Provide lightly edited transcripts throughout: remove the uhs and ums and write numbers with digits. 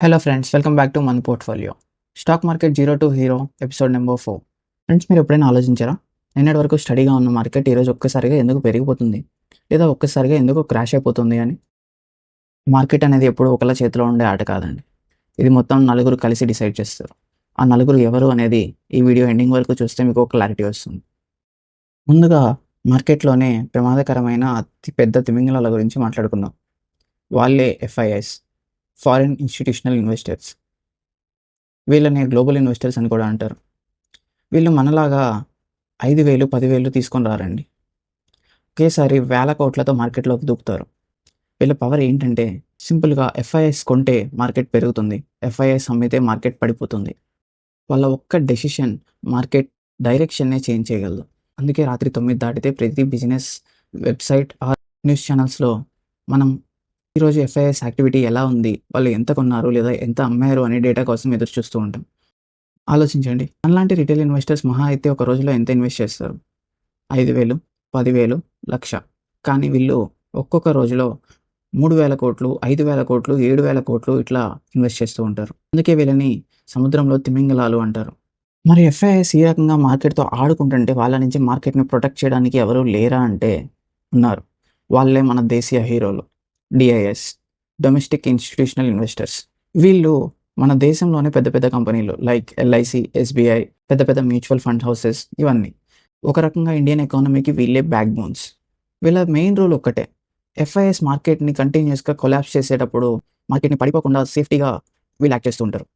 Hello friends, welcome back to మన portfolio. Stock market zero to hero episode number 4. Friends, మీరు ఎప్పుడైనా ఆలోచించారా? నిన్నటి వరకు స్టడీగా ఉన్న మార్కెట్ ఈరోజు ఒక్కసారిగా ఎందుకు పెరిగిపోతుంది, లేదా ఒక్కసారిగా ఎందుకు క్రాష్ అయిపోతుంది అని? మార్కెట్ అనేది ఎప్పుడు ఒకళ్ళ చేతిలో ఉండే ఆట కాదండి. ఇది మొత్తం నలుగురు కలిసి డిసైడ్ చేస్తారు. ఆ నలుగురు ఎవరు అనేది ఈ వీడియో ఎండింగ్ వరకు చూస్తే మీకు క్లారిటీ వస్తుంది. ముందుగా మార్కెట్లోనే ప్రమాదకరమైన అతి పెద్ద తిమింగలాల గురించి మాట్లాడుకుందాం. వాళ్ళే ఎఫ్ఐఐస్, ఫారిన్ ఇన్స్టిట్యూషనల్ ఇన్వెస్టర్స్. వీళ్ళని గ్లోబల్ ఇన్వెస్టర్స్ అని కూడా అంటారు. వీళ్ళు మనలాగా 5,000, 10,000 తీసుకొని రారండి. ఒకేసారి వేల కోట్లతో మార్కెట్లోకి దూకుతారు. వీళ్ళ పవర్ ఏంటంటే సింపుల్గా ఎఫ్ఐఎస్ కొంటే మార్కెట్ పెరుగుతుంది, ఎఫ్ఐఎస్ అమ్మితే మార్కెట్ పడిపోతుంది. వాళ్ళ ఒక్క డెసిషన్ మార్కెట్ డైరెక్షన్నే చేంజ్ చేయగలదు. అందుకే రాత్రి 9 దాటితే ప్రతి బిజినెస్ వెబ్సైట్ ఆర్ న్యూస్ ఛానల్స్లో మనం ఈరోజు ఎఫ్ఐఎస్ యాక్టివిటీ ఎలా ఉంది, వాళ్ళు ఎంత కొన్నారు లేదా ఎంత అమ్మారు అనే డేటా కోసం ఎదురు చూస్తూ ఉంటాం. ఆలోచించండి, మనలాంటి రిటైల్ ఇన్వెస్టర్స్ మహా అయితే ఒక రోజులో ఎంత ఇన్వెస్ట్ చేస్తారు? 5,000, 10,000, 1,00,000. కానీ వీళ్ళు ఒక్కొక్క రోజులో 3,000 కోట్లు, 5,000 కోట్లు, 7,000 కోట్లు ఇట్లా ఇన్వెస్ట్ చేస్తూ ఉంటారు. అందుకే వీళ్ళని సముద్రంలో తిమింగలాలు అంటారు. మరి ఎఫ్ఐఎస్ ఈ రకంగా మార్కెట్తో ఆడుకుంటుంటే వాళ్ళ నుంచి మార్కెట్ని ప్రొటెక్ట్ చేయడానికి ఎవరు లేరా అంటే ఉన్నారు. వాళ్ళే మన దేశీయ హీరోలు, డిఐఎస్, డొమెస్టిక్ ఇన్స్టిట్యూషనల్ ఇన్వెస్టర్స్. వీళ్ళు మన దేశంలోనే పెద్ద పెద్ద కంపెనీలు లైక్ ఎల్ఐసి, ఎస్బీఐ, పెద్ద పెద్ద మ్యూచువల్ ఫండ్ హౌసెస్, ఇవన్నీ ఒక రకంగా ఇండియన్ ఎకానమీకి వీళ్ళే బ్యాక్ బోన్స్. వీళ్ళ మెయిన్ రూల్ ఒక్కటే, ఎఫ్ఐఎస్ మార్కెట్ని కంటిన్యూస్గా కొలాప్స్ చేసేటప్పుడు మార్కెట్ని పడిపోకుండా సేఫ్టీగా వీళ్ళు యాక్ట్ చేస్తూ ఉంటారు.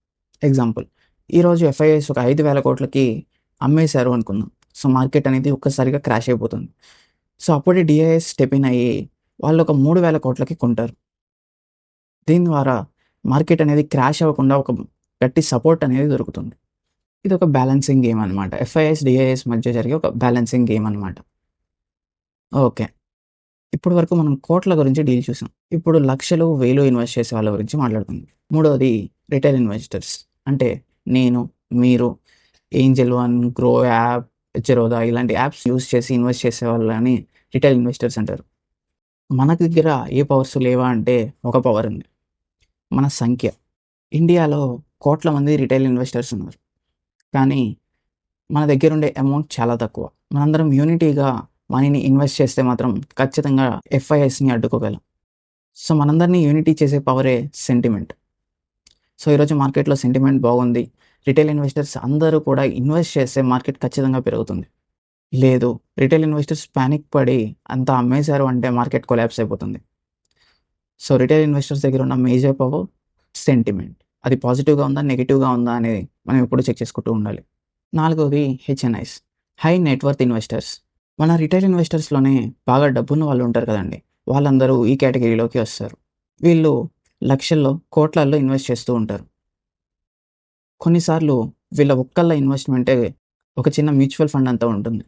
ఎగ్జాంపుల్, ఈరోజు ఎఫ్ఐఎస్ ఒక 5,000 కోట్లకి అమ్మేశారు అనుకుందాం. సో మార్కెట్ అనేది ఒక్కసారిగా క్రాష్ అయిపోతుంది. సో అప్పుడే డిఐఎస్ స్టెప్ ఇన్ అయ్యి వాళ్ళు ఒక 3,000 కోట్లకి కొంటారు. దీని ద్వారా మార్కెట్ అనేది క్రాష్ అవ్వకుండా ఒక గట్టి సపోర్ట్ అనేది దొరుకుతుంది. ఇది ఒక బ్యాలెన్సింగ్ గేమ్ అనమాట. ఎఫ్ఐఎస్, డిఐఎస్ మధ్య జరిగే ఒక బ్యాలెన్సింగ్ గేమ్ అనమాట. ఓకే, ఇప్పటి వరకు మనం కోట్ల గురించి డీల్ చూసాం. ఇప్పుడు లక్షలు, వేలు ఇన్వెస్ట్ చేసే వాళ్ళ గురించి మాట్లాడుకుందాం. మూడవది రిటైల్ ఇన్వెస్టర్స్. అంటే నేను, మీరు, Angel one, grow app, Zerodha ఇలాంటి యాప్స్ యూస్ చేసి ఇన్వెస్ట్ చేసే వాళ్ళని రిటైల్ ఇన్వెస్టర్స్ అంటారు. మన దగ్గర ఏ పవర్స్ లేవా అంటే ఒక పవర్ ఉంది, మన సంఖ్య. ఇండియాలో కోట్ల మంది రిటైల్ ఇన్వెస్టర్స్ ఉన్నారు. కానీ మన దగ్గర ఉండే అమౌంట్ చాలా తక్కువ. మనందరం యూనిటీగా మనీని ఇన్వెస్ట్ చేస్తే మాత్రం ఖచ్చితంగా ఎఫ్ఐఎస్ని అడ్డుకోగలం. సో మనందరినీ యూనిటీ చేసే పవరే సెంటిమెంట్. సో ఈరోజు మార్కెట్లో సెంటిమెంట్ బాగుంది, రిటైల్ ఇన్వెస్టర్స్ అందరూ కూడా ఇన్వెస్ట్ చేస్తే మార్కెట్ ఖచ్చితంగా పెరుగుతుంది. లేదు, రిటైల్ ఇన్వెస్టర్స్ ప్యానిక్ పడి అంతా అమ్మేశారు అంటే మార్కెట్ కొలాప్స్ అయిపోతుంది. సో రిటైల్ ఇన్వెస్టర్స్ దగ్గర ఉన్న మేజర్ పవర్ సెంటిమెంట్. అది పాజిటివ్గా ఉందా, నెగిటివ్గా ఉందా అనేది మనం ఎప్పుడు చెక్ చేసుకుంటూ ఉండాలి. నాలుగవది హెచ్ఎన్ఐస్, హై నెట్వర్త్ ఇన్వెస్టర్స్. మన రిటైల్ ఇన్వెస్టర్స్లోనే బాగా డబ్బున్న వాళ్ళు ఉంటారు కదండి, వాళ్ళందరూ ఈ కేటగిరీలోకి వస్తారు. వీళ్ళు లక్షల్లో, కోట్లల్లో ఇన్వెస్ట్ చేస్తూ ఉంటారు. కొన్నిసార్లు వీళ్ళ ఒక్కళ్ళ ఇన్వెస్ట్మెంటే ఒక చిన్న మ్యూచువల్ ఫండ్ అంతా ఉంటుంది.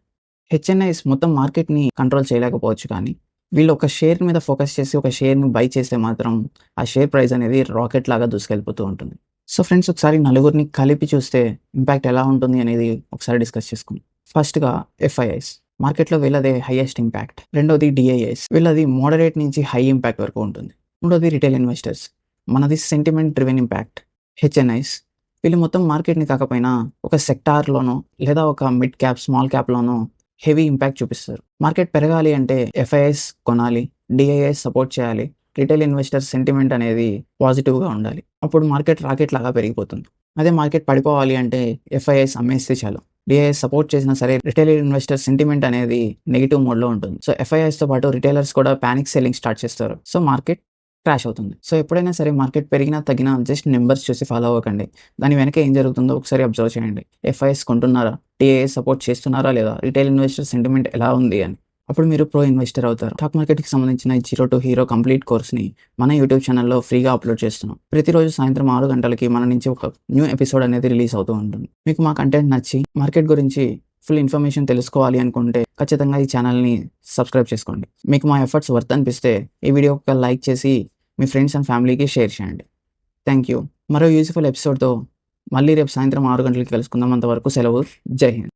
హెచ్ఎన్ఐస్ మొత్తం మార్కెట్ని కంట్రోల్ చేయలేకపోవచ్చు, కానీ వీళ్ళు ఒక షేర్ మీద ఫోకస్ చేసి ఒక షేర్ని బై చేస్తే మాత్రం ఆ షేర్ ప్రైస్ అనేది రాకెట్ లాగా దూసుకెళ్ళిపోతూ ఉంటుంది. సో ఫ్రెండ్స్, ఒకసారి నలుగురిని కలిపి చూస్తే ఇంపాక్ట్ ఎలా ఉంటుంది అనేది ఒకసారి డిస్కస్ చేసుకుందాం. ఫస్ట్గా ఎఫ్ఐఐస్, మార్కెట్లో వీళ్ళదే హైయెస్ట్ ఇంపాక్ట్. రెండోది డిఐఎస్, వీళ్ళది మోడరేట్ నుంచి హై ఇంపాక్ట్ వరకు ఉంటుంది. మూడోది రిటైల్ ఇన్వెస్టర్స్, మనది సెంటిమెంట్ డ్రివెన్ ఇంపాక్ట్. హెచ్ఎన్ఐస్, వీళ్ళు మొత్తం మార్కెట్ని కాకపోయినా ఒక సెక్టార్లోనో లేదా ఒక మిడ్ క్యాప్, స్మాల్ క్యాప్లోనో హెవీ ఇంపాక్ట్ చూపిస్తారు. మార్కెట్ పెరగాలి అంటే ఎఫ్ఐఎస్ కొనాలి, డిఐఎస్ సపోర్ట్ చేయాలి, రిటైల్ ఇన్వెస్టర్ సెంటిమెంట్ అనేది పాజిటివ్గా ఉండాలి. అప్పుడు మార్కెట్ రాకెట్ లాగా పెరిగిపోతుంది. అదే మార్కెట్ పడిపోవాలి అంటే ఎఫ్ఐఎస్ అమ్మేస్తే చాలు, డిఐఎస్ సపోర్ట్ చేసినా సరే రిటైల్ ఇన్వెస్టర్ సెంటిమెంట్ అనేది నెగిటివ్ మోడ్లో ఉంటుంది. సో ఎఫ్ఐఎస్తో పాటు రిటైలర్స్ కూడా ప్యానిక్ సెల్లింగ్ స్టార్ట్ చేస్తారు. సో మార్కెట్ క్రాష్ అవుతుంది. సో ఎప్పుడైనా సరే మార్కెట్ పెరిగినా తగ్గినా జస్ట్ నెంబర్స్ చూసి ఫాలో అవ్వకండి. దాని వెనక ఏం జరుగుతుందో ఒకసారి అబ్జర్వ్ చేయండి. ఎఫ్ఐఎస్ కొంటున్నారా, టీఐఎస్ సపోర్ట్ చేస్తున్నారా లేదా, రిటైల్ ఇన్వెస్టర్ సెంటిమెంట్ ఎలా ఉంది అని. అప్పుడు మీరు ప్రో ఇన్వెస్టర్ అవుతారు. స్టాక్ మార్కెట్కి సంబంధించిన జీరో టు హీరో కంప్లీట్ కోర్స్ని మన యూట్యూబ్ ఛానల్లో ఫ్రీగా అప్లోడ్ చేస్తున్నాం. ప్రతిరోజు సాయంత్రం 6 గంటలకి మన నుంచి ఒక న్యూ ఎపిసోడ్ అనేది రిలీజ్ అవుతూ ఉంటుంది. మీకు మా కంటెంట్ నచ్చి మార్కెట్ గురించి ఫుల్ ఇన్ఫర్మేషన్ తెలుసుకోవాలి అనుకుంటే ఖచ్చితంగా ఈ ఛానల్ని సబ్స్క్రైబ్ చేసుకోండి. మీకు మా ఎఫర్ట్స్ వర్త్ అనిపిస్తే ఈ వీడియో ఒక లైక్ చేసి మీ ఫ్రెండ్స్ అండ్ ఫ్యామిలీకి షేర్ చేయండి. Thank you. మరో యూజ్ఫుల్ ఎపిసోడ్తో మళ్ళీ రేపు సాయంత్రం 6 గంటలకి కలుసుకుందాం. అంతవరకు సెలవు. జై హింద్.